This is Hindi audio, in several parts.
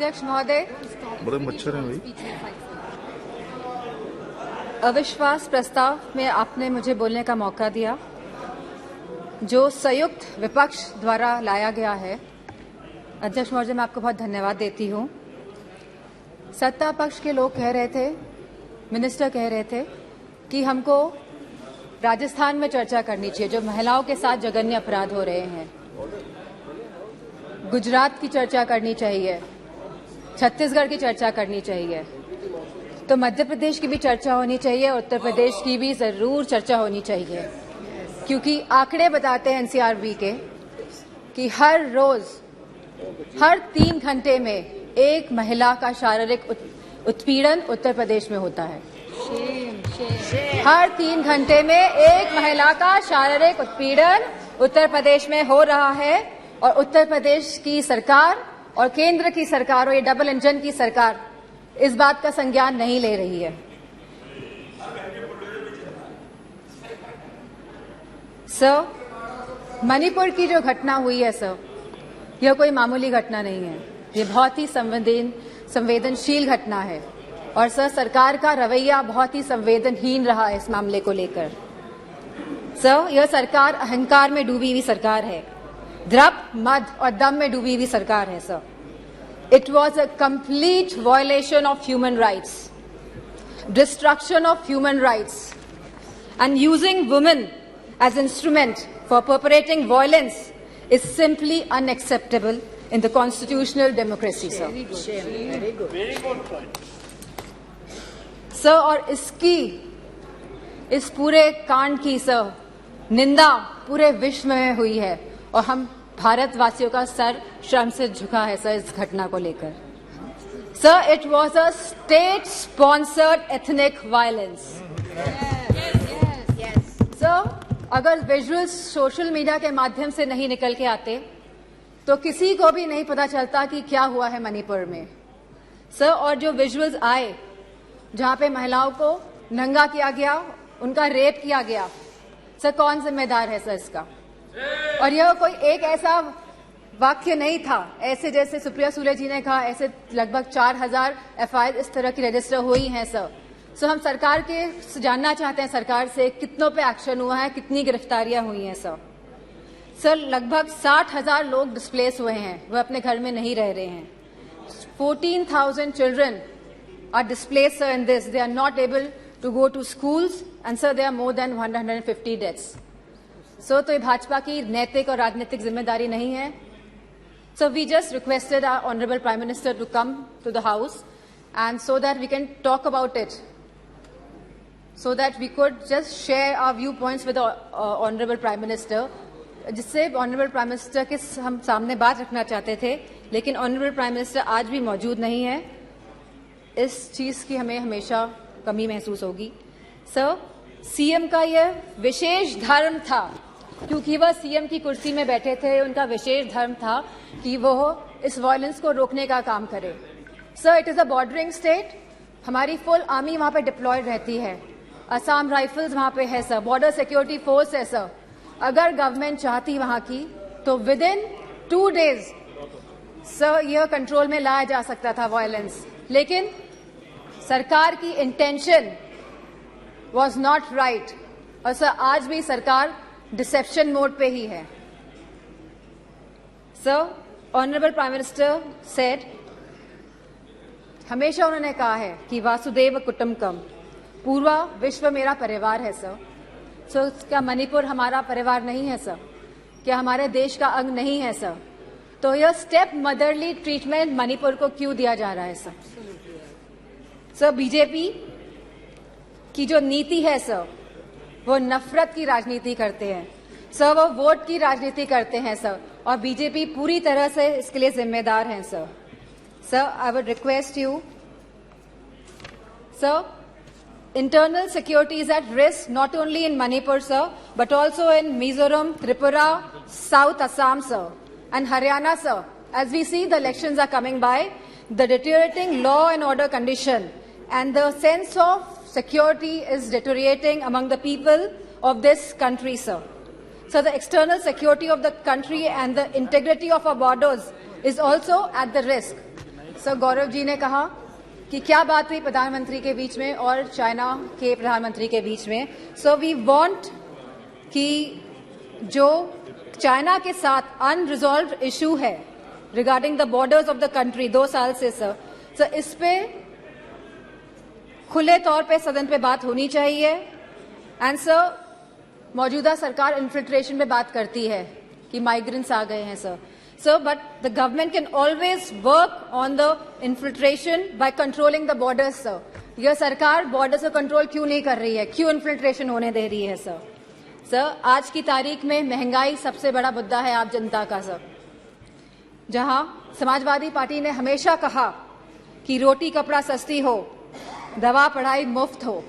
अध्यक्ष महोदय, बड़े मच्छर हैं भाई। अविश्वास प्रस्ताव में आपने मुझे बोलने का मौका दिया जो संयुक्त विपक्ष द्वारा लाया गया है। अध्यक्ष महोदय, मैं आपको बहुत धन्यवाद देती हूं। सत्ता पक्ष के लोग कह रहे थे, मिनिस्टर कह रहे थे कि हमको राजस्थान में चर्चा करनी चाहिए जो महिलाओं के साथ जघन्य अपराध हो रहे हैं, गुजरात की चर्चा करनी चाहिए, छत्तीसगढ़ की चर्चा करनी चाहिए, तो मध्य प्रदेश की भी चर्चा होनी चाहिए, उत्तर प्रदेश की भी जरूर चर्चा होनी चाहिए, क्योंकि आंकड़े बताते हैं एनसीआरबी के कि हर रोज हर 3 घंटे में एक महिला का शारीरिक उत्पीड़न उत्तर प्रदेश में होता है। हर 3 घंटे में एक महिला का शारीरिक उत्पीड़न उत्तर प्रदेश में हो रहा है और उत्तर प्रदेश की सरकार और केंद्र की सरकार और ये डबल इंजन की सरकार इस बात का संज्ञान नहीं ले रही है। सर, मणिपुर की जो घटना हुई है सर, यह कोई मामूली घटना नहीं है, ये बहुत ही संवेदनशील घटना है और सर सरकार का रवैया बहुत ही संवेदनहीन रहा है इस मामले को लेकर। सर, यह सरकार अहंकार में डूबी हुई सरकार है, द्रव मद और दम में डूबी हुई सरकार है sir. It was a complete violation of human rights, destruction of human rights, and using women as instrument for perpetrating violence is simply unacceptable in the constitutional democracy, sir. Very good point. Sir, और इस पूरे कांड की सर निंदा पूरे विश्व में हुई है और हम भारतवासियों का सर शर्म से झुका है सर इस घटना को लेकर। Sir, it was a state sponsored ethnic violence. Sir, अगर विजुअल्स सोशल मीडिया के माध्यम से नहीं निकल के आते तो किसी को भी नहीं पता चलता कि क्या हुआ है मणिपुर में। सर, और जो विजुअल्स आए जहां पे महिलाओं को नंगा किया गया, उनका रेप किया गया, सर कौन जिम्मेदार है सर इसका? और यह कोई एक ऐसा वाक्य नहीं था, ऐसे जैसे सुप्रिया सुले जी ने कहा, ऐसे लगभग 4000 एफआईआर इस तरह की रजिस्टर हुई हैं सर। सो हम सरकार के जानना चाहते हैं सरकार से कितनों पे एक्शन हुआ है, कितनी गिरफ्तारियां हुई हैं सर। सर, लगभग 60,000 लोग डिस्प्लेस हुए हैं, वह अपने घर में नहीं रह रहे हैं। 14,000 children are displace sir in this, they are not able to go to schools and sir they are more than 150 deaths. So तो ये भाजपा की नैतिक और राजनीतिक जिम्मेदारी नहीं है। So we just requested our honourable prime minister to come to the house and so that we can talk about it, so that we could just share our viewpoints with the honorable prime minister, जिससे honorable prime minister के हम सामने बात रखना चाहते थे, लेकिन honorable prime minister आज भी मौजूद नहीं है। इस चीज की हमें हमेशा कमी महसूस होगी। सर, सीएम का यह विशेष धर्म था, क्योंकि वह सीएम की कुर्सी में बैठे थे, उनका विशेष धर्म था कि वह इस वायलेंस को रोकने का काम करे। Sir, it is a bordering state, हमारी फुल आर्मी वहां पे डिप्लॉयड रहती है, असम राइफल्स वहां पे है सर, बॉर्डर सिक्योरिटी फोर्स है सर। अगर गवर्नमेंट चाहती वहां की तो विद इन 2 डेज सर यह कंट्रोल में लाया जा सकता था वायलेंस, लेकिन सरकार की इंटेंशन वॉज नॉट राइट और सर आज भी सरकार डिसेप्शन मोड पे ही है। Sir, honourable prime minister said, हमेशा उन्होंने कहा है कि वासुदेव कुटुंबकम, पूरा विश्व मेरा परिवार है सर। सो क्या मणिपुर हमारा परिवार नहीं है सर? क्या हमारे देश का अंग नहीं है सर? तो यह स्टेप मदरली ट्रीटमेंट मणिपुर को क्यों दिया जा रहा है सर? सर, बीजेपी की जो नीति है सर, वो नफरत की राजनीति करते हैं सर, वो वोट की राजनीति करते हैं सर, और बीजेपी पूरी तरह से इसके लिए जिम्मेदार है sir. Sir, I would request you sir, internal security is at risk not only in Manipur, sir, but also in Mizoram, Tripura, South Assam, sir, and Haryana, sir. As we see, the elections are coming by, the deteriorating law and order condition and the sense of security is deteriorating among the people of this country, sir. So the external security of the country and the integrity of our borders is also at the risk. Sir Gaurav ji ने कहा कि क्या बात हुई प्रधानमंत्री के बीच में और चाइना के प्रधानमंत्री के बीच में. सो वी वांट कि जो चाइना के साथ अनरिजॉल्व्ड इशू है regarding the borders of the country 2 साल से सर इस पे खुले तौर पे सदन पे बात होनी चाहिए. एंड सर मौजूदा सरकार इन्फिल्ट्रेशन पे बात करती है कि माइग्रेंट्स आ गए हैं sir but the government can always work on the infiltration by controlling the borders sir. यह सरकार बॉर्डर्स को कंट्रोल क्यों नहीं कर रही है, क्यों इन्फिल्ट्रेशन होने दे रही है सर आज की तारीख में महंगाई सबसे बड़ा मुद्दा है आप जनता का सर. जहां समाजवादी पार्टी ने हमेशा कहा कि रोटी कपड़ा सस्ती हो, दवा पढ़ाई मुफ्त हो.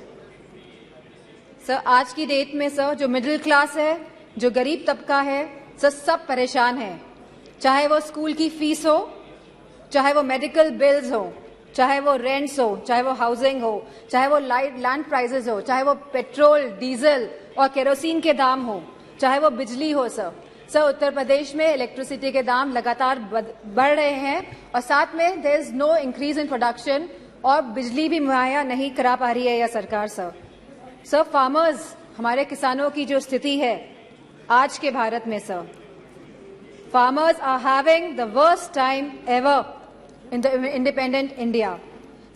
सर आज की डेट में सर जो मिडिल क्लास है, जो गरीब तबका है सर, सब परेशान है. चाहे वो स्कूल की फीस हो, चाहे वो मेडिकल बिल्स हो, चाहे वो रेंट्स हो, चाहे वो हाउसिंग हो, चाहे वो लैंड प्राइसेस हो, चाहे वो पेट्रोल डीजल और केरोसिन के दाम हो, चाहे वो बिजली हो सर उत्तर प्रदेश में इलेक्ट्रिसिटी के दाम लगातार बढ़ रहे हैं और साथ में there is no increase in production और बिजली भी मुहैया नहीं करा पा रही है यह सरकार सर फार्मर्स, हमारे किसानों की जो स्थिति है आज के भारत में sir, farmers are having the worst time ever in the independent India.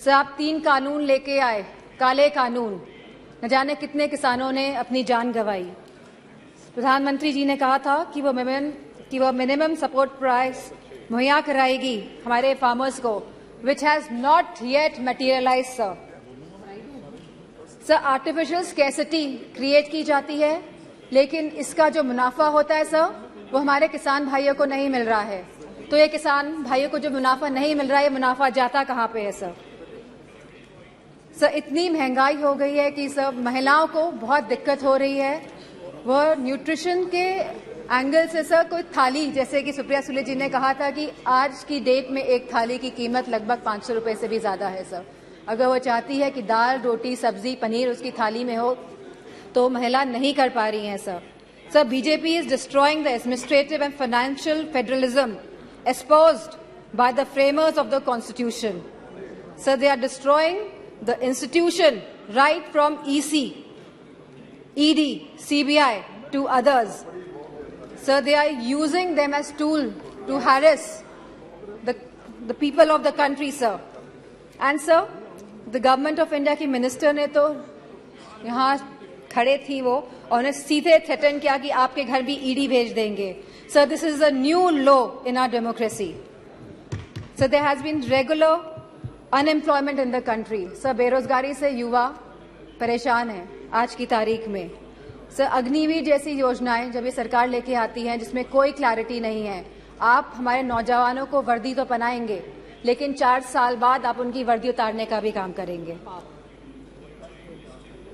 Sir आप 3 कानून लेके आए, काले कानून, न जाने कितने किसानों ने अपनी जान गंवाई. प्रधानमंत्री जी ने कहा था कि वो मिनिमम सपोर्ट प्राइस मुहैया कराएगी हमारे फार्मर्स को, which has not yet materialized sir artificial scarcity create की जाती है, लेकिन इसका जो मुनाफा होता है सर वो हमारे किसान भाइयों को नहीं मिल रहा है. तो ये किसान भाइयों को जो मुनाफा नहीं मिल रहा है, ये मुनाफा जाता कहाँ पे है सर इतनी महंगाई हो गई है कि सर महिलाओं को बहुत दिक्कत हो रही है. वह न्यूट्रिशन के एंगल से सर कोई थाली, जैसे कि सुप्रिया सुले जी ने कहा था कि आज की डेट में एक थाली की कीमत लगभग 500 रुपए से भी ज्यादा है सर. अगर वो चाहती है कि दाल रोटी सब्जी पनीर उसकी थाली में हो तो महिला नहीं कर पा रही हैं sir BJP is destroying the administrative and financial federalism espoused by the framers of the constitution. So they are destroying the institution right from EC, ED, CBI to others. So they are using them as tool to harass the people of the country, sir. And sir, the government of India की minister ने तो यहाँ खड़े थी वो और उन्हें सीधे थ्रेटन किया कि आपके घर भी ईडी भेज देंगे. So this is a new law in our democracy. So there has been regular unemployment in the country. So बेरोजगारी से युवा परेशान हैं आज की तारीख में. सर अग्निवीर जैसी योजनाएं जब ये सरकार लेके आती हैं जिसमें कोई क्लैरिटी नहीं है, आप हमारे नौजवानों को वर्दी तो पहनाएंगे लेकिन 4 साल बाद आप उनकी वर्दी उतारने का भी काम करेंगे.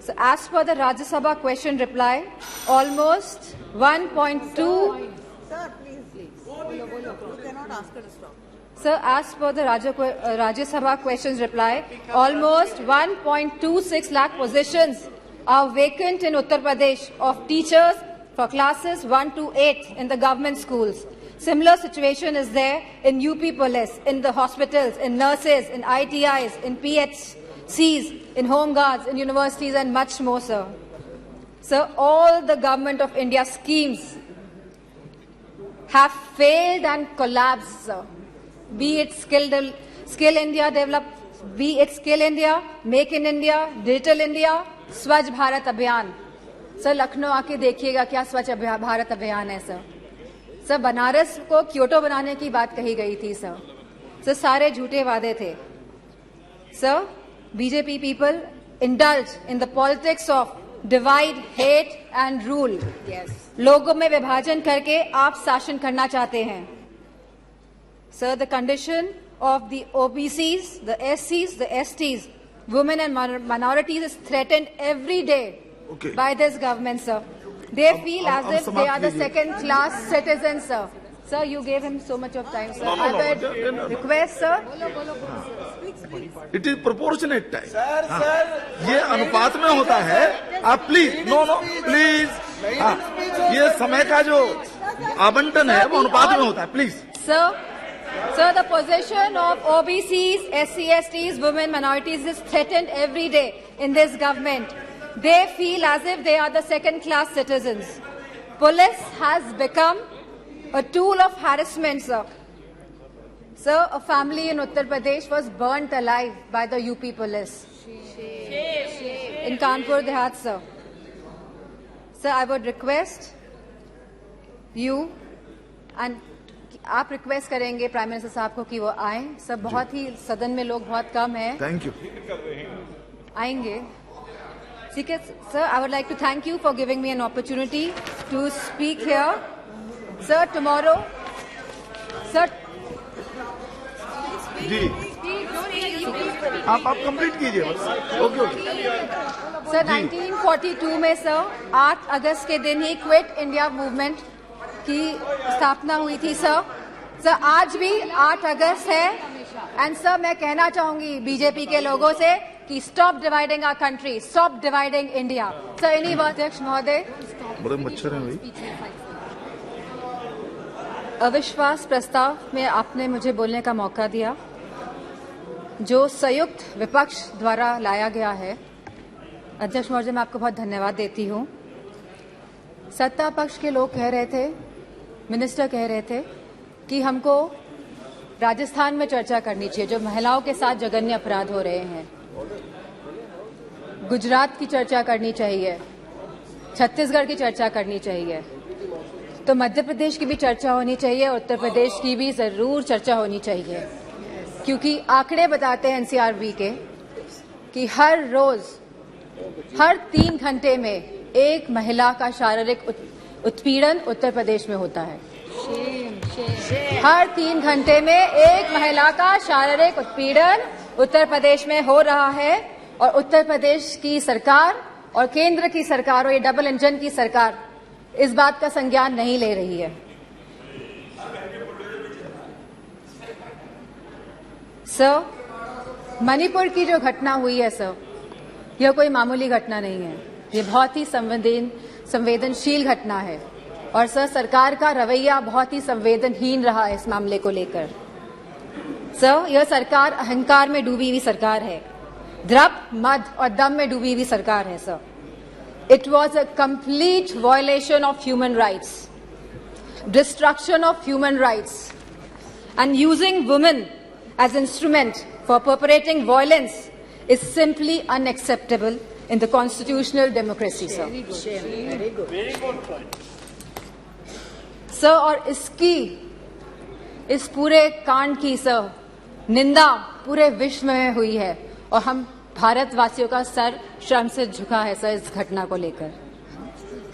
So as per the Rajya Sabha question reply, almost 1.2. Sir, please. You cannot ask her to stop. Sir, as per the Rajya Sabha questions reply, almost 1.26 lakh positions are vacant in Uttar Pradesh of teachers for classes 1 to 8 in the government schools. Similar situation is there in UP police, in the hospitals, in nurses, in ITIs, in PHCs, in home guards, in universities and much more, sir. Sir, all the government of India schemes have failed and collapsed, sir. Be it Skill India develop, be it Skill India, Make in India, Digital India, स्वच्छ भारत अभियान. सर लखनऊ आके देखिएगा क्या स्वच्छ भारत अभियान है सर बनारस को क्योटो बनाने की बात कही गई थी सर सारे झूठे वादे थे. Sir BJP people indulge in the politics of divide, hate and rule. Yes. लोगों में विभाजन करके आप शासन करना चाहते हैं. Sir, the condition of the OBCs, the SCs, the STs, women and minorities is threatened every day by this government, sir. They feel as if they are the second-class citizens, sir. Sir, you gave him so much of time, sir. I would request, sir. It is proportionate time. ये अनुपात में होता है. आप प्लीज नो प्लीज, ये समय का जो आवंटन है वो अनुपात में होता है. Please Sir, Sir, the position of OBCs, SC/STs, women, minorities is threatened every day in this government. They feel as if they are the second-class citizens. Police has become a tool of harassment, sir. Sir, a family in Uttar Pradesh was burnt alive by the UP police. In Kanpur Dehat, sir. Sir, I would request you and आप रिक्वेस्ट करेंगे प्राइम मिनिस्टर साहब को कि वो आए। सब बहुत ही सदन में लोग बहुत कम हैं। Thank you. आएंगे। ठीक है sir, I would like to thank you for giving me an opportunity to speak here. Sir tomorrow sir ji आप कंप्लीट कीजिए बस। ओके ओके सर 1942 में सर 8 अगस्त के दिन ही क्विट इंडिया मूवमेंट की स्थापना हुई थी सर। सर आज भी 8 अगस्त है एंड सर मैं कहना चाहूंगी बीजेपी के लोगों से कि stop dividing our country, stop dividing India. Sir इन्हीं अध्यक्ष महोदय, बड़े मच्छर हैं भाई। अविश्वास प्रस्ताव में आपने मुझे बोलने का मौका दिया जो संयुक्त विपक्ष द्वारा लाया गया है। अध्यक्ष महोदय मैं आपको बहुत धन्यवाद देती हूं। सत्ता पक्ष के लोग कह रहे थे, मिनिस्टर कह रहे थे कि हमको राजस्थान में चर्चा करनी चाहिए जो महिलाओं के साथ जघन्य अपराध हो रहे हैं, गुजरात की चर्चा करनी चाहिए, छत्तीसगढ़ की चर्चा करनी चाहिए, तो मध्य प्रदेश की भी चर्चा होनी चाहिए, उत्तर प्रदेश की भी जरूर चर्चा होनी चाहिए क्योंकि आंकड़े बताते हैं एनसीआरबी के कि हर रोज हर 3 घंटे में एक महिला का शारीरिक उत्पीड़न उत्तर प्रदेश में होता है। हर 3 घंटे में एक महिला का शारीरिक उत्पीड़न उत्तर प्रदेश में हो रहा है और उत्तर प्रदेश की सरकार और केंद्र की सरकार और ये डबल इंजन की सरकार इस बात का संज्ञान नहीं ले रही है। सर मणिपुर की जो घटना हुई है सर, यह कोई मामूली घटना नहीं है, ये बहुत ही संवेदनशील घटना है और सर सरकार का रवैया बहुत ही संवेदनहीन रहा है इस मामले को लेकर। सर यह सरकार अहंकार में डूबी हुई सरकार है, द्रप मद और दम में डूबी हुई सरकार है sir. It was a complete violation of human rights, destruction of human rights and using women as instrument for perpetrating violence is simply unacceptable in the constitutional democracy, sir. Very good. Sir, और इस पूरे कांड की सर निंदा पूरे विश्व में हुई है और हम भारतवासियों का सर शर्म से झुका है सर इस घटना को लेकर।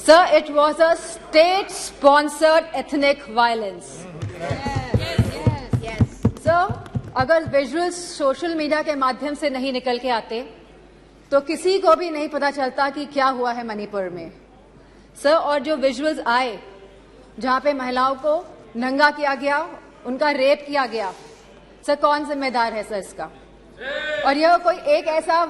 Sir it was a state sponsored ethnic violence. Sir अगर विजुअल्स सोशल मीडिया के माध्यम से नहीं निकल के आते तो किसी को भी नहीं पता चलता कि क्या हुआ है मणिपुर में सर। और जो विजुअल्स आए जहां पे महिलाओं को नंगा किया गया, उनका रेप किया गया, सर कौन जिम्मेदार है सर इसका? और यह कोई एक ऐसा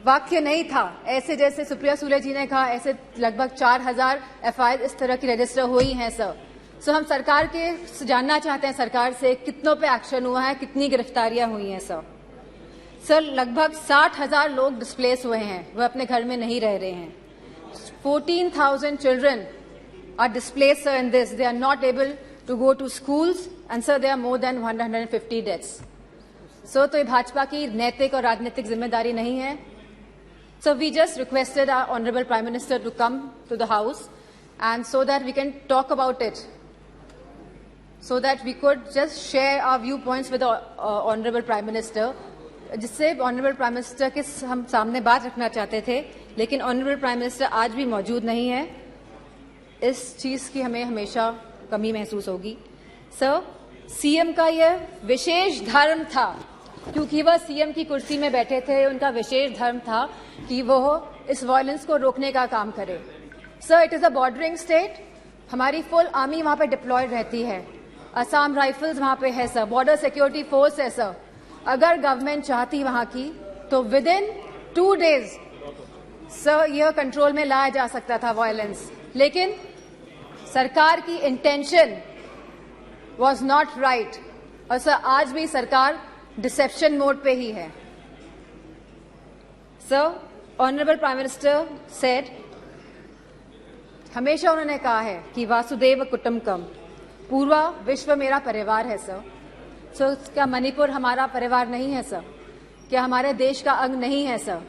वाक्य नहीं था, ऐसे जैसे सुप्रिया सुले जी ने कहा ऐसे लगभग 4000 एफआईआर इस तरह की रजिस्टर हुई हैं सर। सो हम सरकार के जानना चाहते हैं सरकार से कितनों पे एक्शन हुआ है, कितनी गिरफ्तारियां हुई हैं सर। सर लगभग 60,000 लोग डिस्प्लेस हुए हैं, वह अपने घर में नहीं रह रहे हैं। 14,000 children are displace sir in this, they are not able to go to schools and sir there are more than 150 deaths. So तो ये भाजपा की नैतिक और राजनीतिक जिम्मेदारी नहीं है। So we just requested our honourable prime minister to come to the house and so that we can talk about it, so that we could just share our viewpoints with the honorable prime minister, जिससे honorable prime minister के हम सामने बात रखना चाहते थे, लेकिन honorable prime minister आज भी मौजूद नहीं है। इस चीज की हमें हमेशा कमी महसूस होगी। सर सीएम का यह विशेष धर्म था क्योंकि वह सीएम की कुर्सी में बैठे थे, उनका विशेष धर्म था कि वह इस वायलेंस को रोकने का काम करे। Sir it is a bordering state, हमारी फुल आर्मी वहां पे डिप्लॉयड रहती है, असम राइफल्स वहां पे है सर, बॉर्डर सिक्योरिटी फोर्स है सर। अगर गवर्नमेंट चाहती वहां की तो विद इन 2 days सर यह कंट्रोल में लाया जा सकता था वायलेंस, लेकिन सरकार की इंटेंशन वॉज नॉट राइट और सर आज भी सरकार डिसेप्शन मोड पे ही है। Sir, honourable prime minister said, हमेशा उन्होंने कहा है कि वासुदेव कुटुंबकम, पूरा विश्व मेरा परिवार है सर। सो क्या मणिपुर हमारा परिवार नहीं है सर? क्या हमारे देश का अंग नहीं है सर?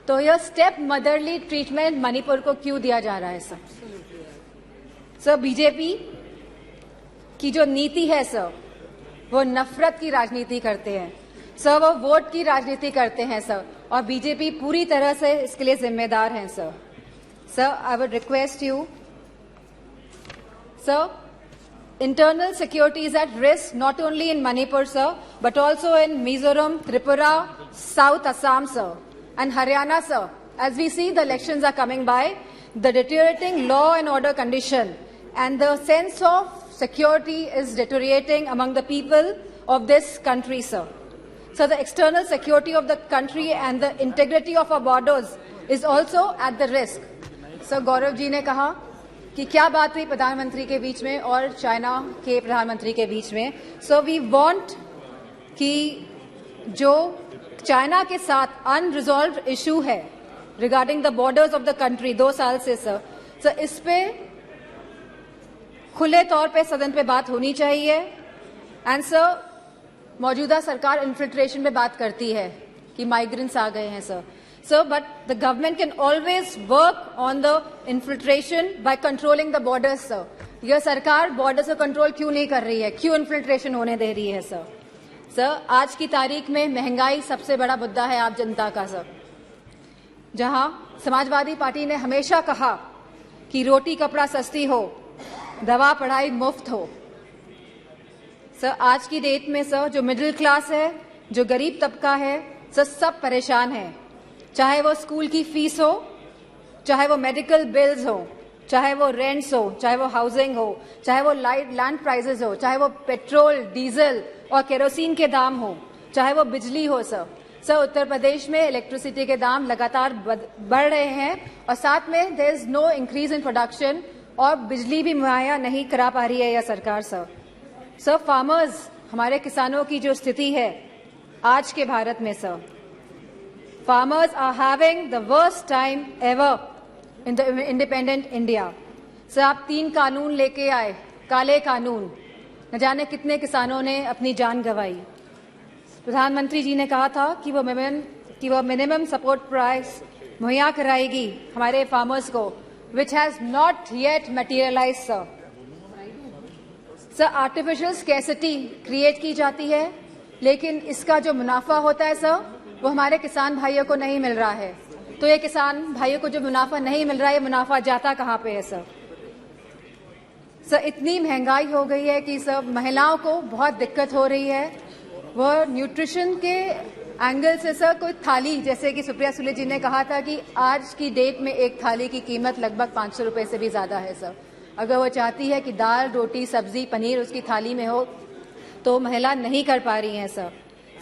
तो यह स्टेप मदरली ट्रीटमेंट मणिपुर को क्यों दिया जा रहा है सर? सर, बीजेपी की जो नीति है सर, वो नफरत की राजनीति करते हैं सर, वो वोट की राजनीति करते हैं सर, और बीजेपी पूरी तरह से इसके लिए जिम्मेदार है sir. Sir, I would request you sir, internal security is at risk not only in Manipur, sir, but also in Mizoram, Tripura, South Assam, sir, and Haryana, sir. As we see the elections are coming by, the deteriorating law and order condition and the sense of security is deteriorating among the people of this country, sir. So the external security of the country and the integrity of our borders is also at the risk. Sir, Gaurav ji ने कहा कि क्या बात हुई प्रधानमंत्री के बीच में और चाइना के प्रधानमंत्री के बीच में। सो वी वांट कि जो चाइना के साथ अनरिजॉल्व्ड इशू है regarding the borders of the country 2 साल से सर इस पे खुले तौर पे सदन पे बात होनी चाहिए। एंड सर, मौजूदा सरकार इन्फिल्ट्रेशन पे बात करती है कि माइग्रेंट्स आ गए हैं sir, but the government can always work on the infiltration by controlling the borders, sir. यह सरकार बॉर्डर से कंट्रोल क्यों नहीं कर रही है? क्यों इन्फिल्ट्रेशन होने दे रही है सर? सर, आज की तारीख में महंगाई सबसे बड़ा मुद्दा है आप जनता का सर। जहां समाजवादी पार्टी ने हमेशा कहा कि रोटी कपड़ा सस्ती हो, दवा पढ़ाई मुफ्त हो। सर, आज की डेट में सर जो मिडिल क्लास है, जो गरीब तबका है सर, सब परेशान है। चाहे वो स्कूल की फीस हो, चाहे वो मेडिकल बिल्स हो, चाहे वो रेंट्स हो, चाहे वो हाउसिंग हो, चाहे वो लैंड प्राइसेस हो, चाहे वो पेट्रोल, डीजल और केरोसिन के दाम हो, चाहे वो बिजली हो सर उत्तर प्रदेश में इलेक्ट्रिसिटी के दाम लगातार बढ़ रहे हैं और साथ में there is no increase in production और बिजली भी मुहैया नहीं करा पा रही है यह सरकार सर। फार्मर्स, हमारे किसानों की जो स्थिति है आज के भारत में sir, farmers are having the worst time ever in the independent India. Sir, आप 3 कानून लेके आए, काले कानून, न जाने कितने किसानों ने अपनी जान गंवाई। प्रधानमंत्री जी ने कहा था कि वो मिनिमम सपोर्ट प्राइस मुहैया कराएगी हमारे फार्मर्स को, which has not yet materialized sir. Artificial scarcity create की जाती है, लेकिन इसका जो मुनाफा होता है सर, वो हमारे किसान भाइयों को नहीं मिल रहा है। तो ये किसान भाइयों को जो मुनाफा नहीं मिल रहा है, ये मुनाफा जाता कहाँ पे है सर? इतनी महंगाई हो गई है कि सर महिलाओं को बहुत दिक्कत हो रही है। वो न्यूट्रिशन के एंगल से सर कोई थाली, जैसे कि सुप्रिया सुले जी ने कहा था कि आज की डेट में एक थाली की कीमत लगभग 500 रुपए से भी ज्यादा है सर। अगर वो चाहती है कि दाल, रोटी, सब्जी, पनीर उसकी थाली में हो, तो महिला नहीं कर पा रही है sir.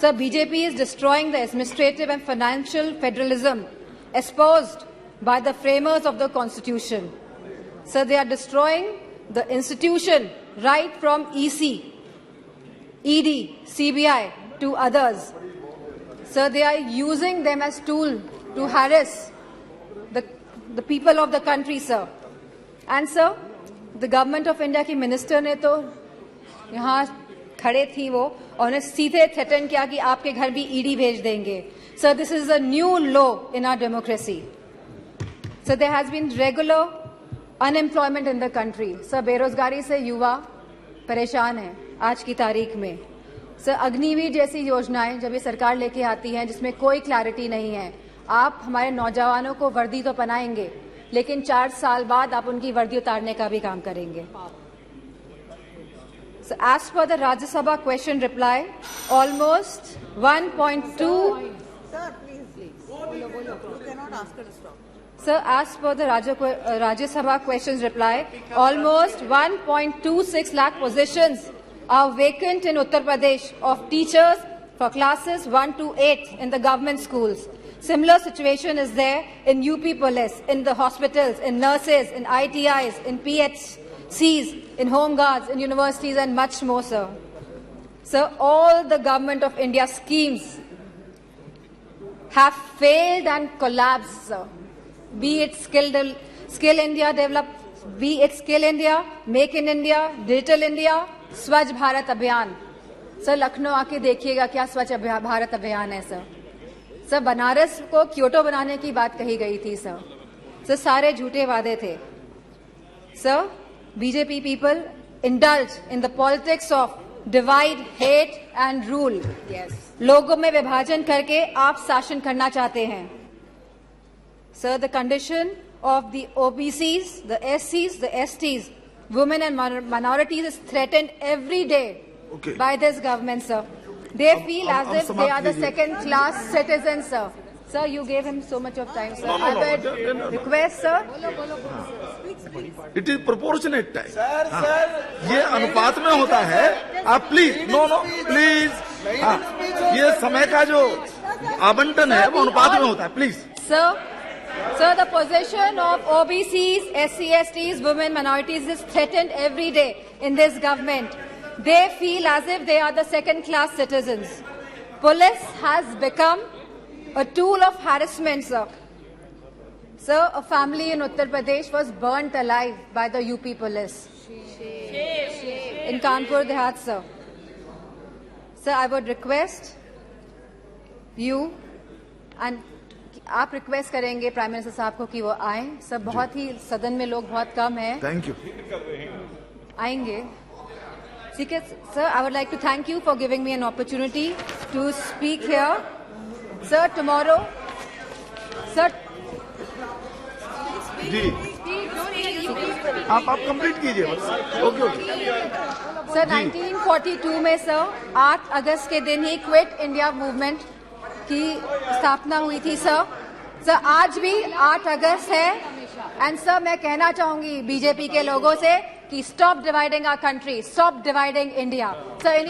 Sir, BJP is destroying the administrative and financial federalism espoused by the framers of the Constitution. Sir, they are destroying the institution right from EC, ED, CBI to others. Sir, they are using them as tool to harass the people of the country, sir. And sir, the government of India की minister ने तो यहाँ खड़े थी वो, और उन्हें सीधे थ्रेटन किया कि आपके घर भी ईडी भेज देंगे। Sir, this is a new law in our democracy. Sir, there has been regular unemployment in the country. Sir, बेरोजगारी से युवा परेशान है आज की तारीख में। सर, अग्निवीर जैसी योजनाएं जब ये सरकार लेके आती है जिसमें कोई क्लैरिटी नहीं है, आप हमारे नौजवानों को वर्दी तो पहनाएंगे, लेकिन 4 साल बाद आप उनकी वर्दी उतारने का भी काम करेंगे। So, as per the Rajya Sabha question reply, almost 1.2. Sir, please. You cannot ask her to stop. Sir, as per the Rajya Sabha questions reply, almost 1.26 lakh positions are vacant in Uttar Pradesh of teachers for classes 1 to 8 in the government schools. Similar situation is there in UP Police, in the hospitals, in nurses, in ITIs, in PHCs, in home guards, in universities and much more, sir. Sir, all the government of India schemes have failed and collapsed, sir. Be it Skill India be it Skill India, Make in India, Digital India, स्वच्छ भारत अभियान. सर लखनऊ आके देखिएगा क्या स्वच्छ भारत अभियान है सर. सर बनारस को क्योटो बनाने की बात कही गई थी सर. सर सारे झूठे वादे थे. Sir BJP people indulge in the politics of divide, hate and rule. Yes. लोगों में विभाजन करके आप शासन करना चाहते हैं. Sir, the condition of the OBCs, the SCs, the STs, women and minorities is threatened every day by this government, sir. They feel as if they are the second-class citizens, sir. Sir, you gave him so much of time, sir. I would request, sir. It is proportionate time. ये अनुपात में होता है. आप प्लीज नो प्लीज. ये समय का जो आवंटन है वो अनुपात में होता है. Please. Sir, the position of OBCs, SC, STs, women, minorities is threatened every day in this government. They feel as if they are the second-class citizens. Police has become a tool of harassment, sir. Sir, a family in Uttar Pradesh was burnt alive by the UP police. In Kanpur Dehat, sir. Sir, I would request you and आप रिक्वेस्ट करेंगे प्राइम मिनिस्टर साहब को कि वो आए. सर बहुत ही सदन में लोग बहुत कम हैं. Thank you. आएंगे. ठीक है sir. I would like to thank you for giving me an opportunity to speak here. Sir tomorrow sir ji आप कंप्लीट कीजिए बस. ओके. सर 1942 में सर 8 अगस्त के दिन ही क्विट इंडिया मूवमेंट की स्थापना हुई थी सर. सर आज भी 8 अगस्त है. एंड सर मैं कहना चाहूंगी बीजेपी के लोगों से कि stop dividing our country, stop dividing India. Sir